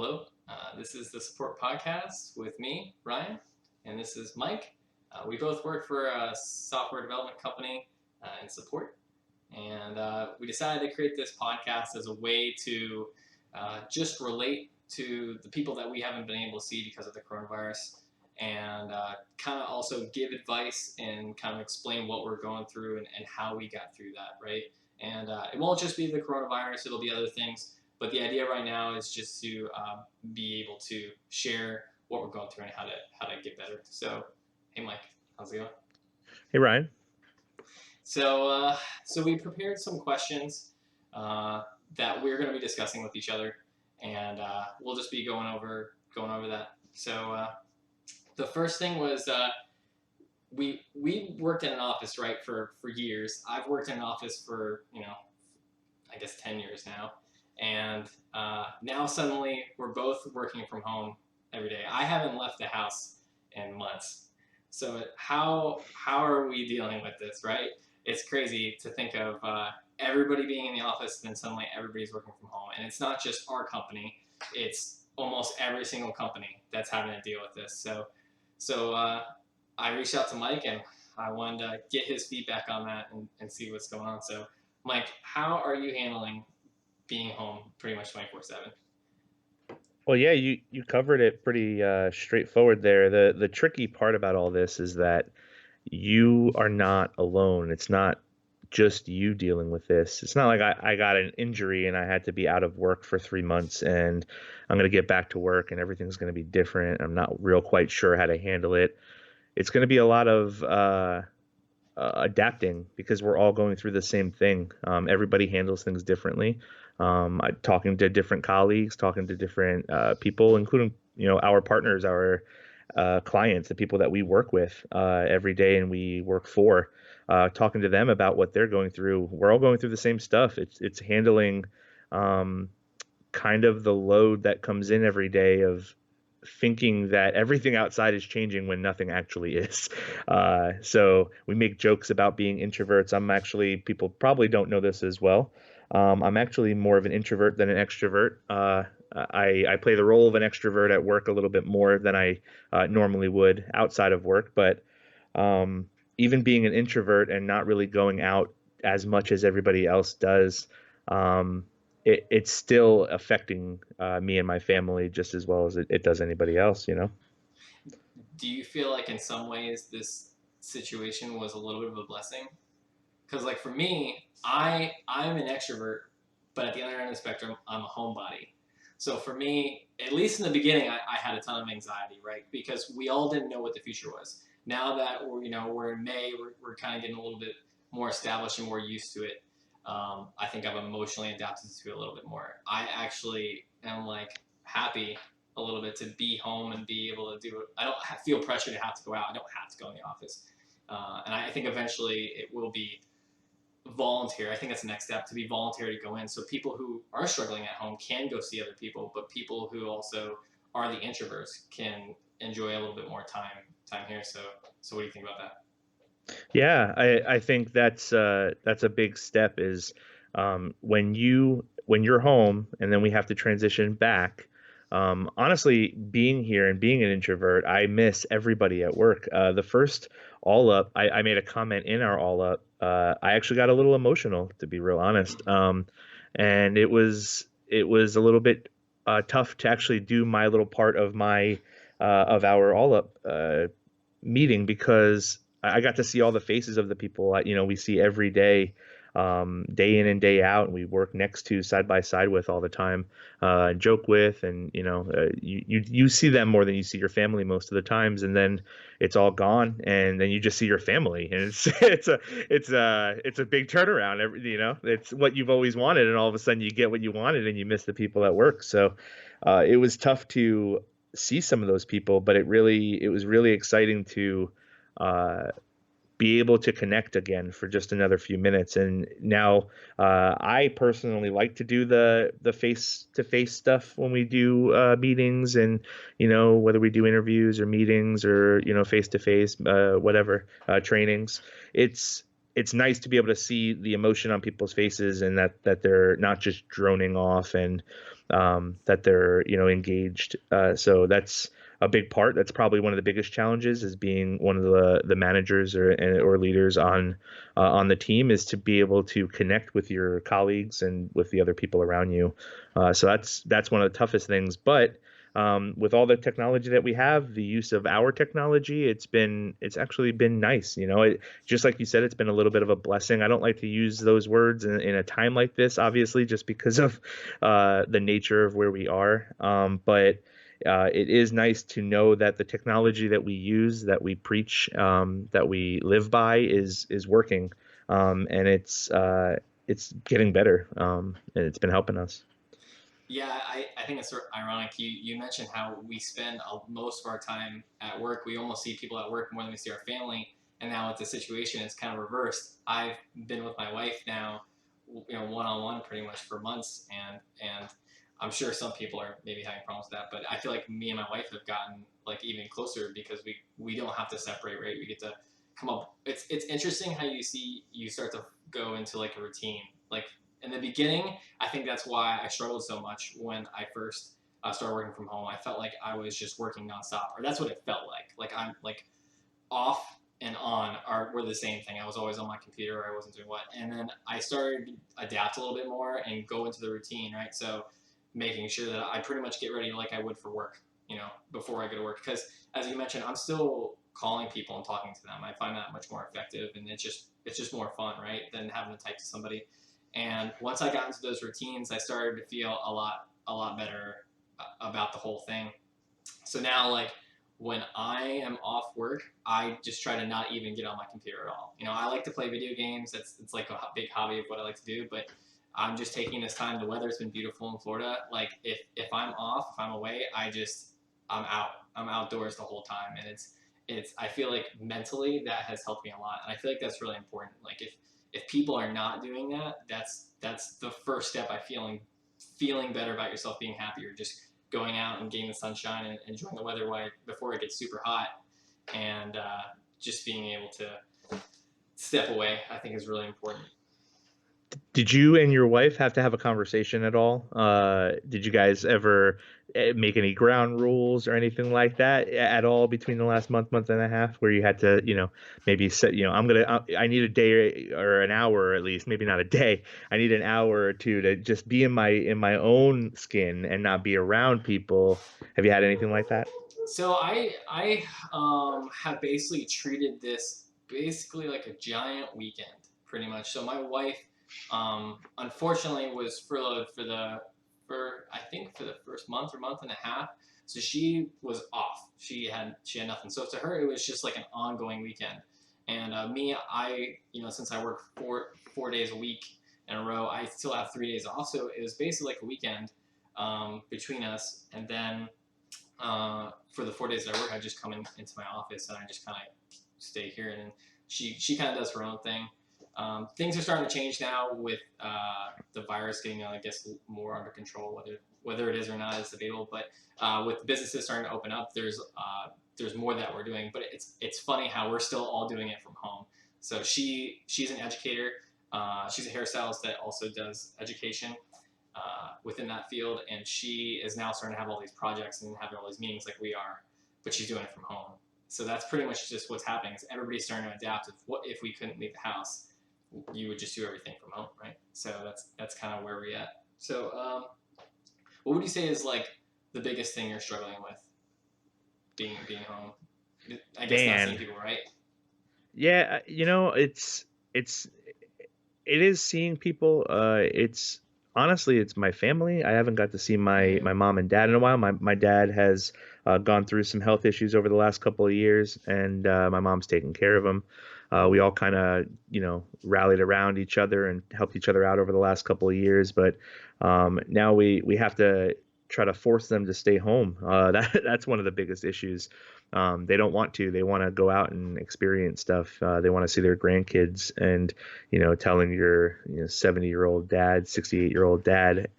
Hello, this is the Support Podcast with me, Ryan, and this is Mike. We both work for a software development company in support, and we decided to create this podcast as a way to just relate to the people that we haven't been able to see because of the coronavirus, and kind of also give advice and kind of explain what we're going through and how we got through that, right? And it won't just be the coronavirus, it'll be other things. But the idea right now is just to be able to share what we're going through and how to get better. So, hey Mike, how's it going? Hey, Ryan. So we prepared some questions uh, that we're going to be discussing with each other, and we'll just be going over that. So the first thing was we worked in an office, right, for years. I've worked in an office for I guess 10 years now, and now suddenly we're both working from home every day. I haven't left the house in months. So how are we dealing with this, right? It's crazy to think of everybody being in the office, and then suddenly everybody's working from home, and it's not just our company; it's almost every single company that's having to deal with this. So I reached out to Mike, and I wanted to get his feedback on that and see what's going on. So, Mike, how are you handling being home pretty much 24/7? Well, yeah, you covered it pretty straightforward there. The tricky part about all this is that you are not alone. It's not just you dealing with this. It's not like I got an injury and I had to be out of work for 3 months and I'm going to get back to work and everything's going to be different. I'm not real quite sure how to handle it. It's going to be a lot of adapting because we're all going through the same thing. Everybody handles things differently. Talking to different colleagues, talking to different people, including our partners, our clients, the people that we work with every day and we work for. Talking to them about what they're going through. We're all going through the same stuff. It's handling um, kind of the load that comes in every day of thinking that everything outside is changing when nothing actually is. So we make jokes about being introverts. People probably don't know this as well. I'm actually more of an introvert than an extrovert. I play the role of an extrovert at work a little bit more than I normally would outside of work. But um, even being an introvert and not really going out as much as everybody else does, um, it's still affecting me and my family just as well as it does anybody else, you know? Do you feel like in some ways this situation was a little bit of a blessing? Because like for me, I'm an extrovert, but at the other end of the spectrum, I'm a homebody. So for me, at least in the beginning, I had a ton of anxiety, right? Because we all didn't know what the future was. Now that we're in May, we're kind of getting a little bit more established and more used to it. I think I've emotionally adapted to it a little bit more. I actually am like happy a little bit to be home and be able to do it. I don't feel pressure to have to go out. I don't have to go in the office. And I think eventually it will be volunteer. I think that's the next step, to be voluntary to go in. So people who are struggling at home can go see other people, but people who also are the introverts can enjoy a little bit more time here. So what do you think about that? Yeah, I think that's a big step is when you're home and then we have to transition back. Honestly, being here and being an introvert, I miss everybody at work. The first all up, I made a comment in our all up. I actually got a little emotional, to be real honest. And it was a little bit tough to actually do my little part of my of our all up meeting because I got to see all the faces of the people we see every day, day in and day out, and we work next to side by side with all the time, joke with, and you see them more than you see your family most of the times, and then it's all gone, and then you just see your family, and it's it's a big turnaround. It's what you've always wanted, and all of a sudden you get what you wanted, and you miss the people at work. So it was tough to see some of those people, but it was really exciting to uh, be able to connect again for just another few minutes. And now I personally like to do the face to face stuff when we do meetings, and whether we do interviews or meetings or face to face whatever trainings. it's nice to be able to see the emotion on people's faces, and that they're not just droning off, and that they're engaged. So that's a big part. That's probably one of the biggest challenges, is being one of the managers or leaders on the team, is to be able to connect with your colleagues and with the other people around you. So that's one of the toughest things. But with all the technology that we have, the use of our technology, it's actually been nice. Just like you said, it's been a little bit of a blessing. I don't like to use those words in a time like this, obviously, just because of the nature of where we are. But it is nice to know that the technology that we use, that we preach, that we live by, is working, and it's getting better, and it's been helping us. Yeah, I think it's sort of ironic. You mentioned how we spend most of our time at work. We almost see people at work more than we see our family. And now with the situation, it's kind of reversed. I've been with my wife now, one on one pretty much for months, and I'm sure some people are maybe having problems with that. But I feel like me and my wife have gotten like even closer because we don't have to separate. Right, we get to come up. It's interesting how you start to go into like a routine. Like in the beginning, I think that's why I struggled so much when I first started working from home. I felt like I was just working nonstop, or that's what it felt like. Like I'm like off and on were the same thing. I was always on my computer. I wasn't doing what, and then I started to adapt a little bit more and go into the routine. Right, so making sure that I pretty much get ready like I would for work. Before I go to work, because as you mentioned, I'm still calling people and talking to them. I find that much more effective, and it's just more fun, right, than having to type to somebody. And once I got into those routines, I started to feel a lot better about the whole thing. So now, like when I am off work, I just try to not even get on my computer at all. I like to play video games. It's like a big hobby of what I like to do. But I'm just taking this time. The weather's been beautiful in Florida. Like if I'm off, if I'm away, I'm out. I'm outdoors the whole time, and it's I feel like mentally that has helped me a lot, and I feel like that's really important. Like if people are not doing that, that's the first step. I feeling better about yourself, being happier, just going out and getting the sunshine and enjoying the weather before it gets super hot, and just being able to step away, I think is really important. Did you and your wife have to have a conversation at all? Did you guys ever make any ground rules or anything like that at all between the last month and a half, where you had to, maybe set, I need a day or an hour at least, maybe not a day. I need an hour or two to just be in my own skin and not be around people. Have you had anything like that? So I have basically treated this basically like a giant weekend, pretty much. So my wife, unfortunately, was furloughed for I think for the first month or month and a half. So she was off. She had nothing. So to her, it was just like an ongoing weekend. And me, since I work four days a week in a row, I still have 3 days off. So it was basically like a weekend between us, and then for the 4 days that I work, I just come into my office and I just kind of stay here. And she kind of does her own thing. Things are starting to change now with the virus getting, I guess, more under control. Whether it is or not is debatable. But with businesses starting to open up, there's more that we're doing. But it's funny how we're still all doing it from home. So she's an educator. She's a hairstylist that also does education within that field, and she is now starting to have all these projects and having all these meetings like we are, but she's doing it from home. So that's pretty much just what's happening. Is everybody's starting to adapt. If we couldn't leave the house, you would just do everything from home, right? So that's kind of where we're at. So what would you say is like the biggest thing you're struggling with being home? I guess not seeing Dan, people, right? yeah, it's it is seeing people. It's honestly, it's my family. I haven't got to see my mom and dad in a while. My dad has gone through some health issues over the last couple of years, and my mom's taking care of him. We all kind of, rallied around each other and helped each other out over the last couple of years. But now we have to try to force them to stay home. That's one of the biggest issues. They don't want to. They want to go out and experience stuff. They want to see their grandkids, and telling your 70-year-old dad, 68-year-old dad,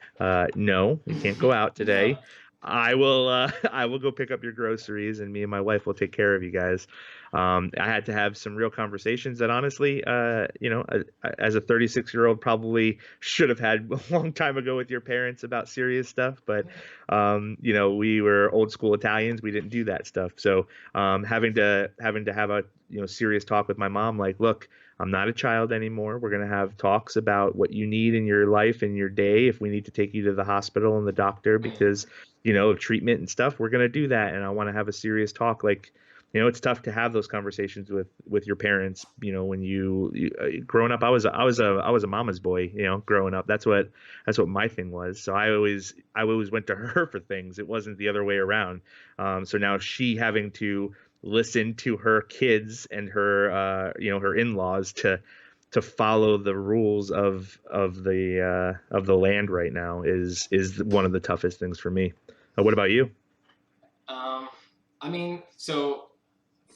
no, you can't go out No. today. I will I will go pick up your groceries, and me and my wife will take care of you guys. I had to have some real conversations that honestly, as a 36-year-old probably should have had a long time ago with your parents about serious stuff, but we were old school Italians, we didn't do that stuff. So having to have a serious talk with my mom, like, look, I'm not a child anymore. We're going to have talks about what you need in your life and your day. If we need to take you to the hospital and the doctor Yeah. because of treatment and stuff, we're going to do that. And I want to have a serious talk. Like, it's tough to have those conversations with your parents. When growing up, I was a mama's boy. Growing up, that's what my thing was. So I always went to her for things. It wasn't the other way around. So now she having to listen to her kids and her in-laws to follow the rules of the land right now is one of the toughest things for me. What about you? Um, I mean, so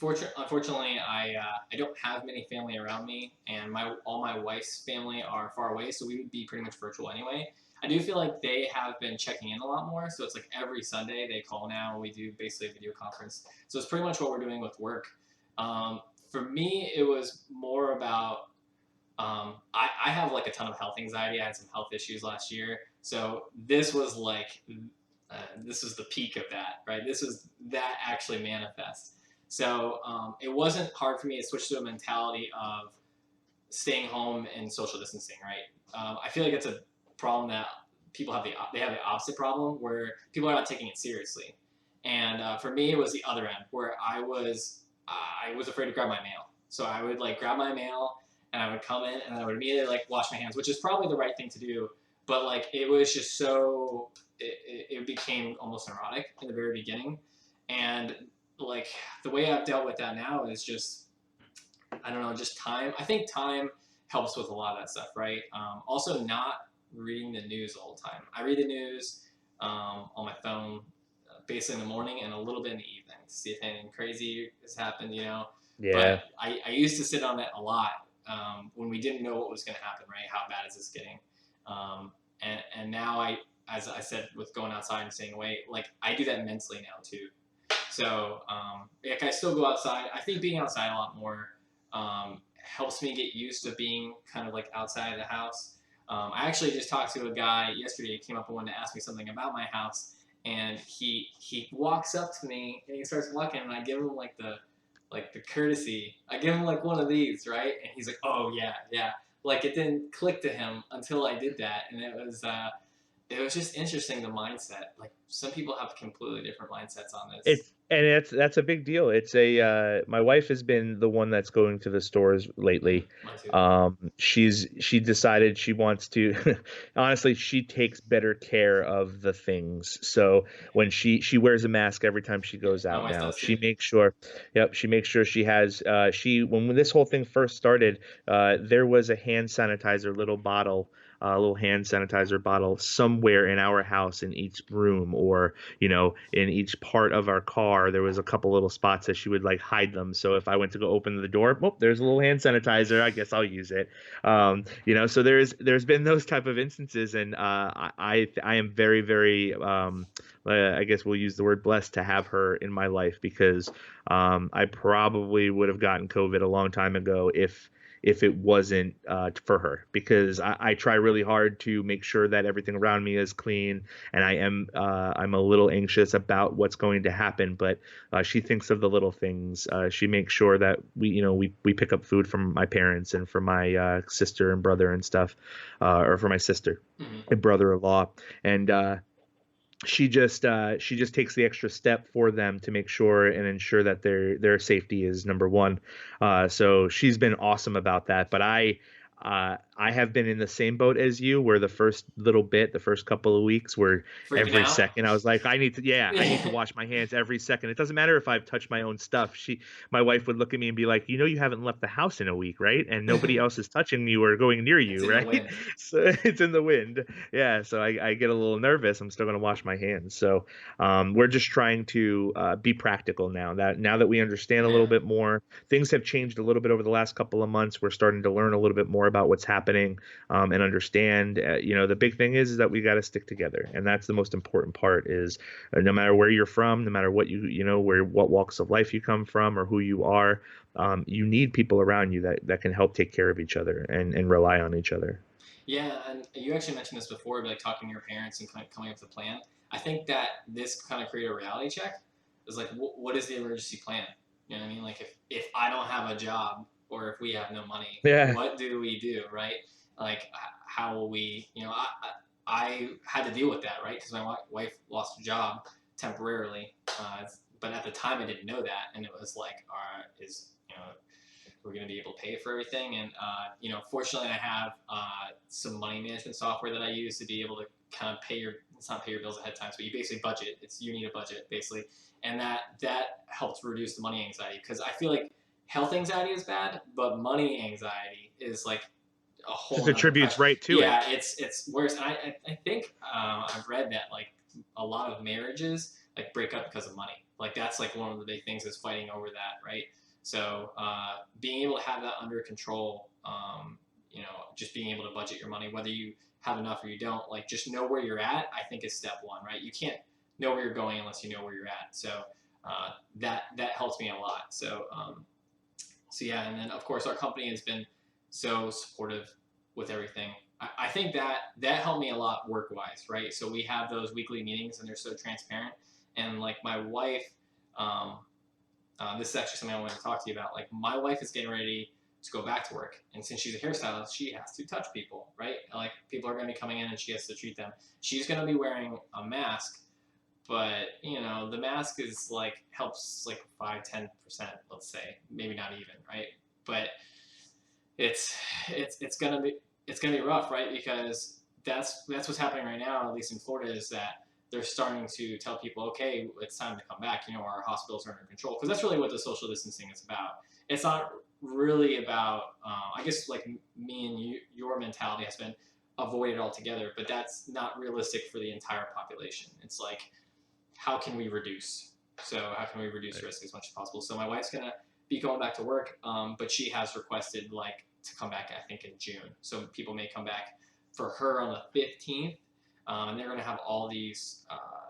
unfortunately, I don't have many family around me, and all my wife's family are far away, so we would be pretty much virtual anyway. I do feel like they have been checking in a lot more, so it's like every Sunday they call now. We do basically a video conference, so it's pretty much what we're doing with work. For me, it was more about I have like a ton of health anxiety. I had some health issues last year, so this was like this was the peak of that, right? This was that actually manifest. So it wasn't hard for me to switch to a mentality of staying home and social distancing, right? I feel like it's a problem that people have the opposite problem where people are not taking it seriously, and for me it was the other end where I was afraid to grab my mail, so I would like grab my mail and I would come in and I would immediately like wash my hands, which is probably the right thing to do, but like it was just so it became almost neurotic in the very beginning, and like the way I've dealt with that now is just I don't know, just time. I think time helps with a lot of that stuff, right? Also, not reading the news all the time. I read the news on my phone, basically in the morning and a little bit in the evening to see if anything crazy has happened. Yeah. But I used to sit on it a lot when we didn't know what was going to happen, right? How bad is this getting? And now as I said, with going outside and staying away, like I do that mentally now too. So like I still go outside. I think being outside a lot more helps me get used to being kind of like outside of the house. I actually just talked to a guy yesterday. He came up and wanted to ask me something about my house, and he walks up to me and he starts walking, and I give him like the courtesy. I give him like one of these, right? And he's like, "Oh yeah, yeah." Like it didn't click to him until I did that, and it was just interesting the mindset. Like some people have completely different mindsets on this. That's a big deal. It's a My wife has been the one that's going to the stores lately. Mine too. She decided she wants to honestly, she takes better care of the things. So when she wears a mask every time she Yeah, goes my out wife now. does too. She makes sure she has she when this whole thing first started, there was a hand sanitizer little bottle, a little hand sanitizer bottle somewhere in our house in each room, or in each part of our car. There was a couple little spots that she would like hide them. So if I went to go open the door, oh, there's a little hand sanitizer. I guess I'll use it. So there's been those type of instances, and I am very very I guess we'll use the word blessed to have her in my life, because I probably would have gotten COVID a long time ago if it wasn't for her, because I try really hard to make sure that everything around me is clean, and I'm a little anxious about what's going to happen, but she thinks of the little things. She makes sure that we pick up food from my parents and from my sister and brother and stuff, or for my sister Hmm. and brother-in-law, and she just takes the extra step for them to make sure and ensure that their safety is number one. So she's been awesome about that. But I have been in the same boat as you, where the first couple of weeks, where Freaking every out. second I was like, I need to wash my hands every second. It doesn't matter if I've touched my own stuff. My wife would look at me and be like, you haven't left the house in a week, right? And nobody else is touching you or going near It's you, in the right? wind. So it's in the wind. Yeah, so I get a little nervous. I'm still going to wash my hands. So we're just trying to be practical now that we understand a little Yeah. bit more. Things have changed a little bit over the last couple of months. We're starting to learn a little bit more about what's happening happening, and understand. The big thing is that we got to stick together, and that's the most important part. Is no matter where you're from, no matter what what walks of life you come from or who you are, you need people around you that can help take care of each other and rely on each other. Yeah, and you actually mentioned this before, but like talking to your parents and kind of coming up with a plan. I think that this kind of created a reality check. Is like, what is the emergency plan? You know what I mean? Like, if I don't have a job or if we have no money, Yeah. what do we do, right? Like, how will we? I had to deal with that, right? Because my wife lost her job temporarily, but at the time I didn't know that, and it was like, is we're going to be able to pay for everything. And fortunately, I have some money management software that I use to be able to kind of it's not pay your bills ahead of time, but you basically budget. You need a budget basically, and that helps reduce the money anxiety, because I feel like health anxiety is bad, but money anxiety is like a Just whole nother attributes pressure. right to it. Yeah, it's worse. And I think I've read that like a lot of marriages like break up because of money. Like that's like one of the big things is fighting over that, right? So being able to have that under control, just being able to budget your money, whether you have enough or you don't, like just know where you're at, I think is step one, right? You can't know where you're going unless you know where you're at. So that helps me a lot. So yeah, and then of course our company has been so supportive with everything. I think that helped me a lot work wise, right? So we have those weekly meetings and they're so transparent. And like my wife, this is actually something I wanted to talk to you about. Like my wife is getting ready to go back to work, and since she's a hairstylist, she has to touch people, right? Like people are going to be coming in, and she has to treat them. She's going to be wearing a mask, but the mask is like helps like 5-10%, let's say, maybe not even, right? But it's it's gonna be rough, right? Because that's what's happening right now, at least in Florida, is that they're starting to tell people, okay, it's time to come back. Our hospitals are under control, because that's really what the social distancing is about. It's not really about, I guess, like me and your mentality has been avoid it altogether, but that's not realistic for the entire population. It's like, how can we reduce? So how can we reduce risk as much as possible? So my wife's gonna be going back to work, but she has requested like to come back, I think in June. So people may come back for her on the 15th, and they're going to have all these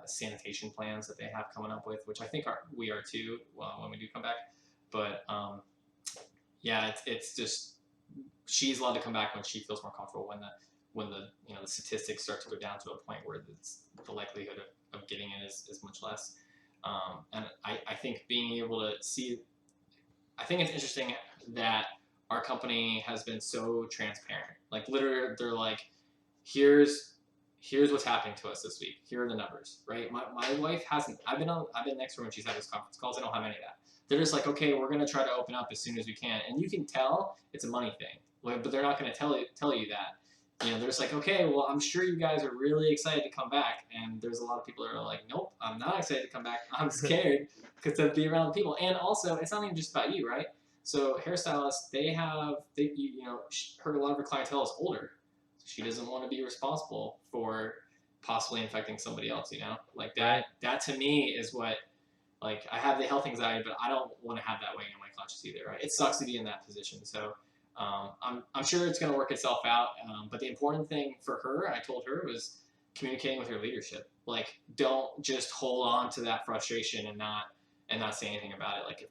sanitation plans that they have coming up with, which I think we are too when we do come back. But yeah, it's just she's allowed to come back when she feels more comfortable. When the statistics start to go down to a point where the likelihood of getting it is much less. And I think being able to see, I think it's interesting that our company has been so transparent. Like literally, they're like, here's what's happening to us this week. Here are the numbers, right? My wife hasn't. I've been next to her when she's had those conference calls. I don't have any of that. They're just like, okay, we're gonna try to open up as soon as we can, and you can tell it's a money thing. But they're not gonna tell you that. They're just like, okay, well, I'm sure you guys are really excited to come back, and there's a lot of people that are like, nope, I'm not excited to come back. I'm scared because to be around people, and also it's not even just about you, right? So hairstylists, a lot of her clientele is older. She doesn't want to be responsible for possibly infecting somebody else. Like that. Right. That to me is what, like, I have the health anxiety, but I don't want to have that weighing on my conscience either. Right? It sucks to be in that position. So I'm sure it's going to work itself out. But the important thing for her, I told her, was communicating with her leadership. Like, don't just hold on to that frustration and not say anything about it. Like,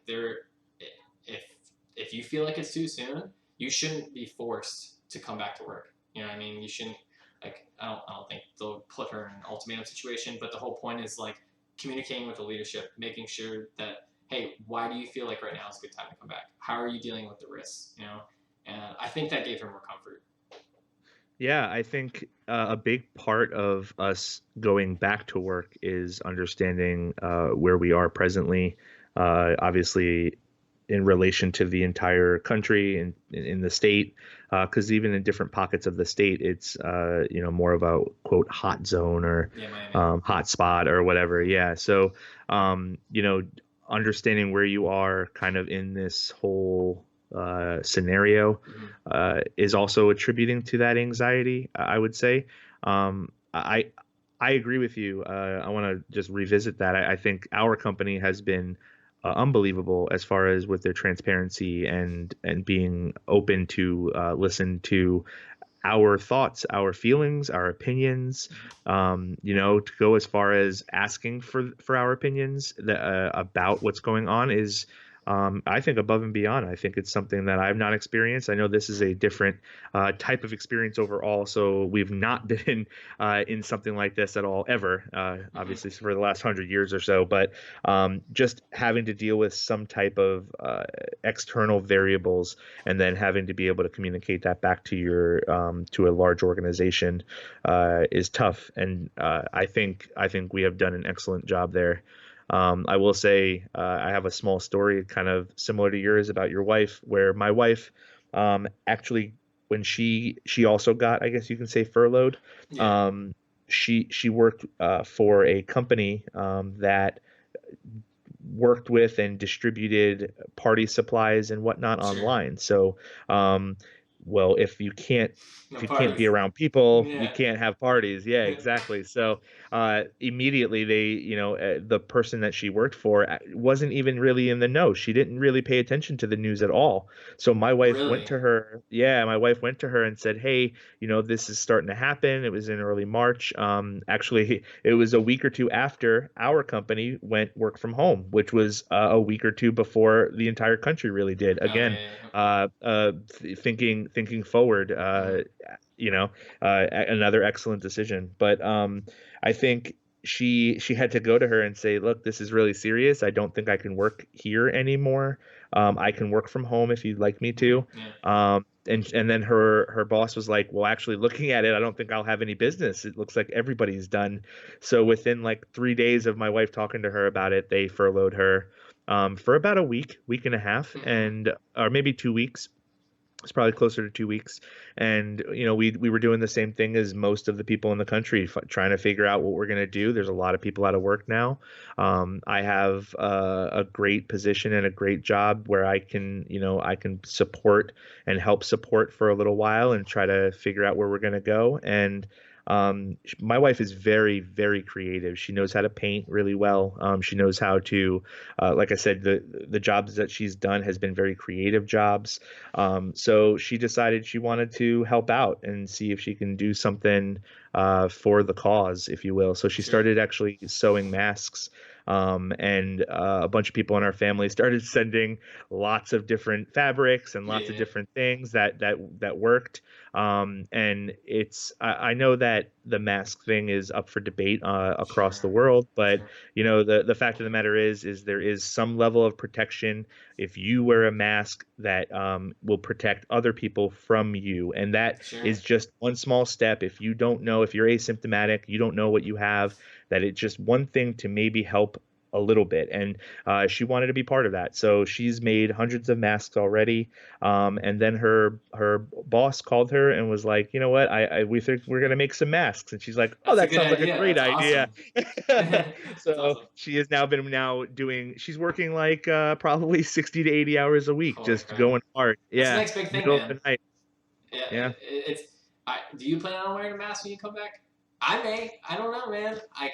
if you feel like it's too soon, you shouldn't be forced to come back to work. You know what I mean? You shouldn't, like, I don't think they'll put her in an ultimatum situation, but the whole point is like communicating with the leadership, making sure that, hey, why do you feel like right now is a good time to come back? How are you dealing with the risks? And I think that gave her more comfort. Yeah, I think a big part of us going back to work is understanding where we are presently. Obviously, in relation to the entire country and in the state, because even in different pockets of the state, it's more of a quote hot zone or Yeah, Miami. hot spot or whatever. Yeah, so understanding where you are kind of in this whole scenario is also attributing to that anxiety, I would say. I agree with you. I want to just revisit that. I think our company has been unbelievable as far as with their transparency and being open to listen to our thoughts, our feelings, our opinions, to go as far as asking for our opinions about what's going on is, I think, above and beyond. I think it's something that I've not experienced. I know this is a different type of experience overall, so we've not been in something like this at all ever, Mm-hmm. obviously for the last 100 years or so. But just having to deal with some type of external variables and then having to be able to communicate that back to your to a large organization is tough. And I think we have done an excellent job there. I will say I have a small story kind of similar to yours about your wife, where my wife actually, when she also got, I guess you can say, furloughed. Yeah. Um, she worked for a company that worked with and distributed party supplies and whatnot Sure. online. So, um, well, if No you can't be parties. around people, you Yeah. can't have parties. Yeah, exactly. So, immediately the person that she worked for wasn't even really in the know. She didn't really pay attention to the news at all. So Really. my wife went to her and said, "Hey, this is starting to happen." It was in early March. Actually, it was a week or two after our company went work from home, which was a week or two before the entire country really did. Oh Again, yeah. thinking forward, Mm-hmm. another excellent decision. But I think she had to go to her and say, "Look, this is really serious. I don't think I can work here anymore. I can work from home if you'd like me to." Mm-hmm. Yeah. And then her boss was like, "Well, actually, looking at it, I don't think I'll have any business. It looks like everybody's done." So within like 3 days of my wife talking to her about it, they furloughed her for about a week and a half, Mm-hmm. and or maybe 2 weeks. It's probably closer to 2 weeks. And we were doing the same thing as most of the people in the country, trying to figure out what we're going to do. There's a lot of people out of work now. I have a great position and a great job where I can support and help support for a little while and try to figure out where we're going to go. And my wife is very, very creative. She knows how to paint really well. She knows how to, like I said, the jobs that she's done has been very creative jobs. So she decided she wanted to help out and see if she can do something for the cause, if you will. So she Sure. started actually sewing masks. And a bunch of people in our family started sending lots of different fabrics and lots of Yeah. different things that worked. And I know that the mask thing is up for debate across the Sure. world, but Sure. the fact of the matter is there is some level of protection if you wear a mask that will protect other people from you. And that Sure. is just one small step. If you don't know, if you're asymptomatic, you don't know what you have, that it's just one thing to maybe help a little bit. And she wanted to be part of that. So she's made hundreds of masks already. And then her boss called her and was like, "You know what? We think we're gonna make some masks." And she's like, "Oh, That's a that good sounds like a idea. great That's idea." awesome. That's So awesome. she has now doing. She's working like probably 60 to 80 hours a week, Holy just crap. going hard. That's the Yeah, next big thing, middle of man. the night. Yeah. Yeah. It's. Do you plan on wearing a mask when you come back? I may. I don't know, man. I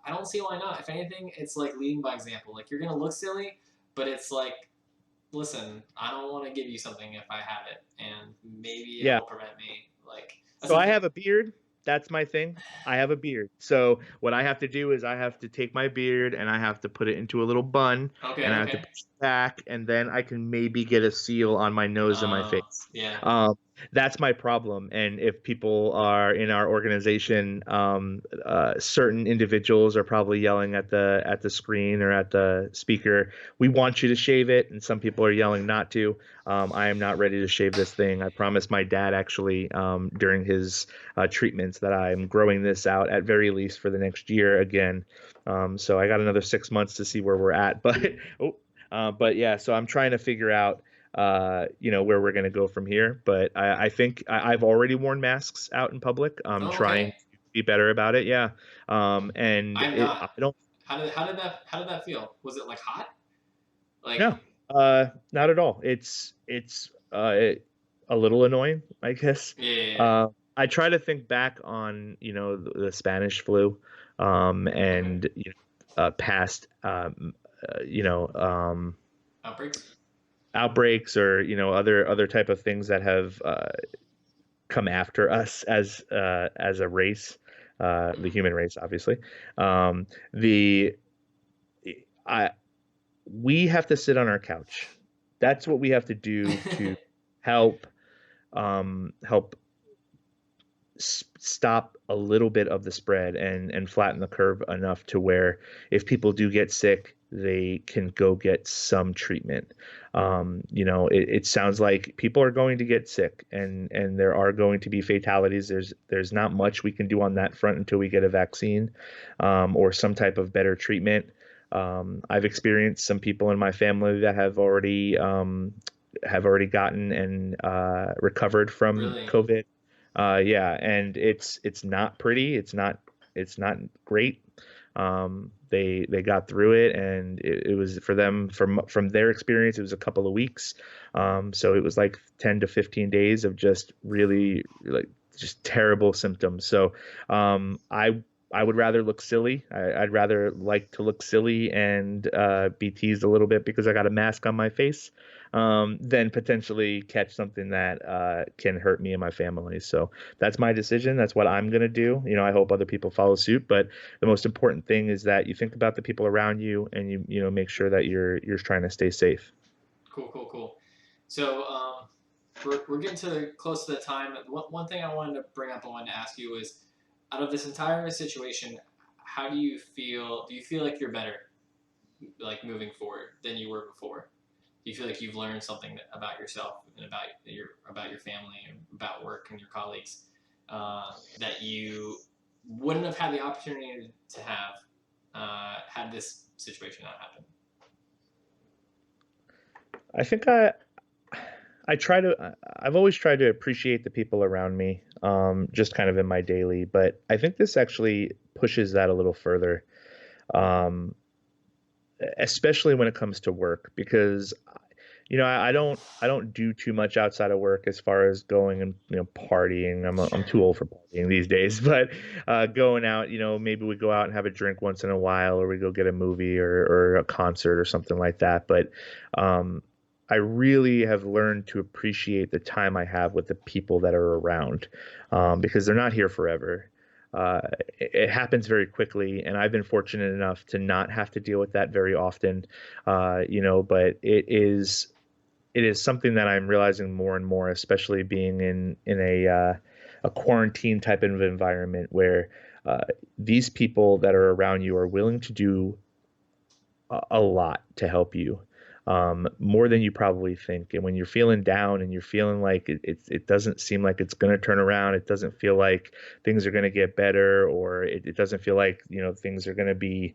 don't see why not. If anything, it's like leading by example. Like you're gonna look silly, but it's like, listen, I don't want to give you something if I have it, and maybe Yeah. it'll prevent me. Like that's So the I thing. have a beard. That's my thing. I have a beard. So what I have to do is I have to take my beard and I have to put it into a little bun Okay. and I have to Okay. push it back and then I can maybe get a seal on my nose and my face. Yeah. Um, that's my problem. And if people are in our organization, certain individuals are probably yelling at the screen or at the speaker, "We want you to shave it," and some people are yelling not to. I am not ready to shave this thing. I promised my dad actually during his treatments that I'm growing this out at very least for the next year again. So I got another 6 months to see where we're at. But yeah, so I'm trying to figure out where we're going to go from here. But I think I've already worn masks out in public. I'm Oh, trying okay. to be better about it. Yeah. And I'm not. I don't. How did that feel? Was it like hot? Like No, not at all. It's a little annoying, I guess. yeah. Yeah, yeah. I try to think back on the Spanish flu, Okay. and past you know Outbreaks. outbreaks or other type of things that have come after us as a race, the Mhm. human race, obviously. The I We have to sit on our couch. That's what we have to do to help help stop a little bit of the spread and flatten the curve enough to where if people do get sick, they can go get some treatment. It sounds like people are going to get sick, and there are going to be fatalities. There's not much we can do on that front until we get a vaccine, or some type of better treatment. I've experienced some people in my family that have already gotten and recovered from Really? COVID. Yeah, and it's not pretty. It's not great. They got through it, and it was for them, from their experience, it was a couple of weeks. So it was like 10 to 15 days of just really like just terrible symptoms. So I would rather look silly. I'd rather like to look silly and be teased a little bit because I got a mask on my face, than potentially catch something that can hurt me and my family. So that's my decision. That's what I'm going to do. I hope other people follow suit. But the most important thing is that you think about the people around you, and you make sure that you're trying to stay safe. Cool, cool, cool. So we're getting close to the time. One thing I wanted to bring up, I wanted to ask you was, out of this entire situation, how do you feel? Do you feel like you're better, like moving forward, than you were before? Do you feel like you've learned something about yourself and about your family and about work and your colleagues, that you wouldn't have had the opportunity to have had this situation not happen? I think I try to I've always tried to appreciate the people around me, just kind of in my daily, but I think this actually pushes that a little further. Um, Especially when it comes to work, because I don't do too much outside of work as far as going and partying. I'm Sure. too old for partying these days. But going out, maybe we go out and have a drink once in a while, or we go get a movie, or a concert or something like that. But um, I really have learned to appreciate the time I have with the people that are around, because they're not here forever. Uh, it happens very quickly, and I've been fortunate enough to not have to deal with that very often. But it is something that I'm realizing more and more, especially being in a quarantine type of environment where uh, these people that are around you are willing to do a lot to help you, more than you probably think. And when you're feeling down and you're feeling like it doesn't seem like it's going to turn around, it doesn't feel like things are going to get better, or it doesn't feel like things are going to be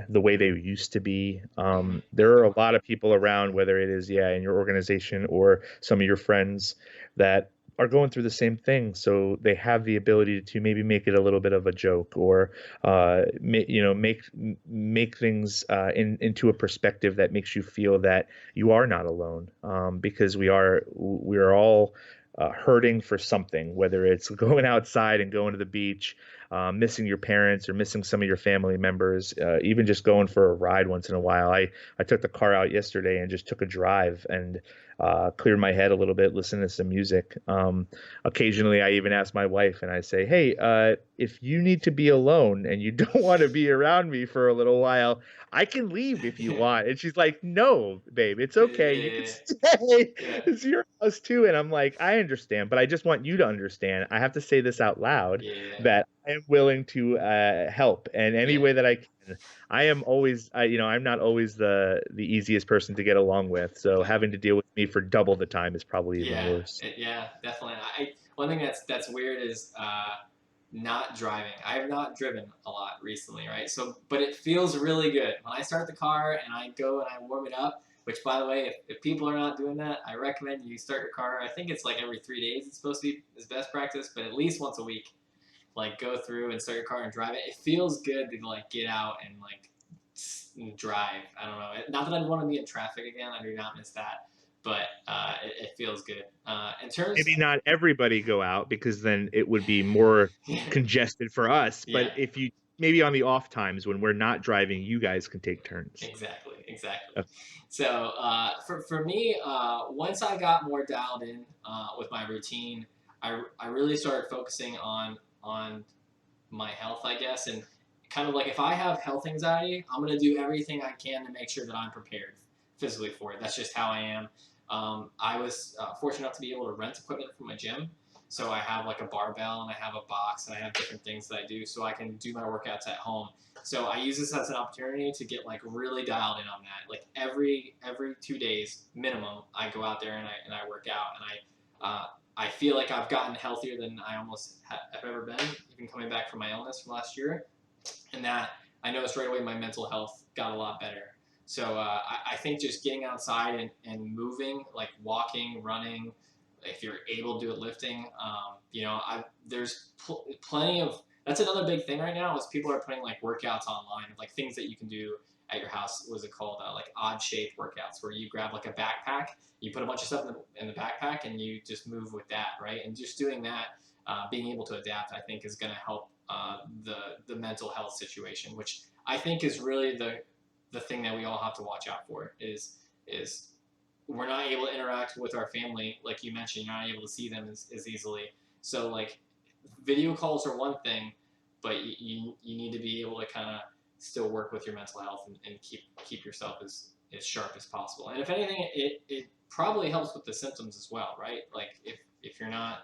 the way they used to be. Mm-hmm. There are a lot of people around, whether it is, yeah, in your organization or some of your friends, that are going through the same thing, so they have the ability to maybe make it a little bit of a joke, or make things into a perspective that makes you feel that you are not alone, because we are all hurting for something, whether it's going outside and going to the beach, missing your parents or missing some of your family members, even just going for a ride once in a while. I took the car out yesterday and just took a drive and cleared my head a little bit, listen to some music. Occasionally, I even ask my wife and I say, "Hey, if you need to be alone and you don't want to be around me for a little while, I can leave if you want." And she's like, "No, babe, it's okay. You can Yeah, stay. yeah, It's your house too." And I'm like, "I understand, but I just want you to understand. I have to say this out loud, yeah, that I am willing to help in any yeah, way that I can. I am always, I'm not always the easiest person to get along with. So yeah. having to deal with me for double the time is probably even Yeah, worse." yeah, definitely. One thing that's weird is not driving. I have not driven a lot recently, right? So, but it feels really good when I start the car and I go and I warm it up. Which, by the way, if people are not doing that, I recommend you start your car. I think it's like every 3 days. It's supposed to be is best practice, but at least once a week, like go through and start your car and drive it. It feels good to like get out and like drive. I don't know. Not that I'd want to be in traffic again. I do not miss that, but it feels good. In terms, Maybe not everybody go out, because then it would be more congested for us. yeah, But if you maybe on the off times when we're not driving, you guys can take turns. exactly, exactly. Uh, So for me, once I got more dialed in with my routine, I really started focusing on my health, I guess, and kind of like if I have health anxiety, I'm gonna do everything I can to make sure that I'm prepared physically for it. That's just how I am. I was fortunate enough to be able to rent equipment from my gym, so I have like a barbell and I have a box and I have different things that I do, so I can do my workouts at home. So I use this as an opportunity to get like really dialed in on that. Like every 2 days minimum, I go out there and I work out and I feel like I've gotten healthier than I almost have ever been, even coming back from my illness from last year. And that I noticed right away my mental health got a lot better. So I think just getting outside and moving, like walking, running, if you're able to do it, lifting, there's plenty of. That's another big thing right now is people are putting like workouts online, like things that you can do at your house. What is it called? Like odd shaped workouts, where you grab like a backpack, you put a bunch of stuff in the backpack, and you just move with that, right? And just doing that, being able to adapt, I think, is going to help the mental health situation, which I think is really the thing that we all have to watch out for is we're not able to interact with our family like you mentioned. You're not able to see them as easily. So like video calls are one thing, but you need to be able to kind of still work with your mental health and keep yourself as sharp as possible. And if anything, it probably helps with the symptoms as well, right? Like if you're not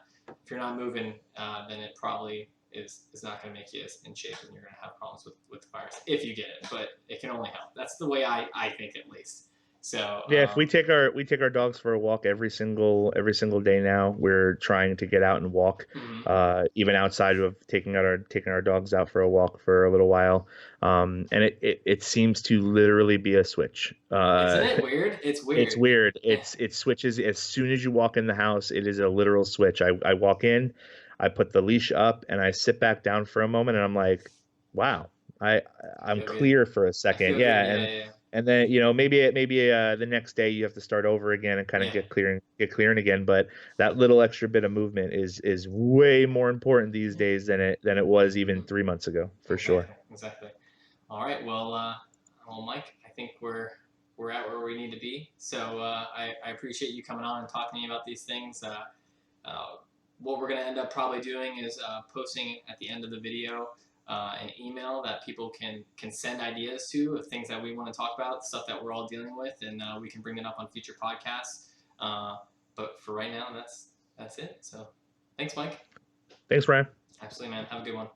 moving, then it probably is not going to make you in shape, and you're going to have problems with the virus if you get it. But it can only help. That's the way I think, at least. So Yeah, if we take our dogs for a walk every single day now, we're trying to get out and walk, mhm. even outside of taking our dogs out for a walk for a little while. And it seems to literally be a switch. Isn't it weird? It's It's weird. weird. Yeah. It switches as soon as you walk in the house. It is a literal switch. I walk in, I put the leash up, and I sit back down for a moment, and I'm like, wow, I I I'm feel good. clear for a I second. feel good. Yeah, Yeah, yeah, and then maybe the next day you have to start over again and kind of yeah. get clearing again. But that little extra bit of movement is way more important these Yeah. days than it was even Mhm. 3 months ago, for sure. Exactly. Exactly. All right. Well, Mike, I think we're at where we need to be. So I appreciate you coming on and talking to me about these things. Uh, what we're going to end up probably doing is posting at the end of the video an email that people can send ideas to of things that we want to talk about, stuff that we're all dealing with, and we can bring it up on future podcasts. Uh, but for right now, that's it. So thanks, Mike. Thanks, Ryan. Absolutely, man. Have a good one.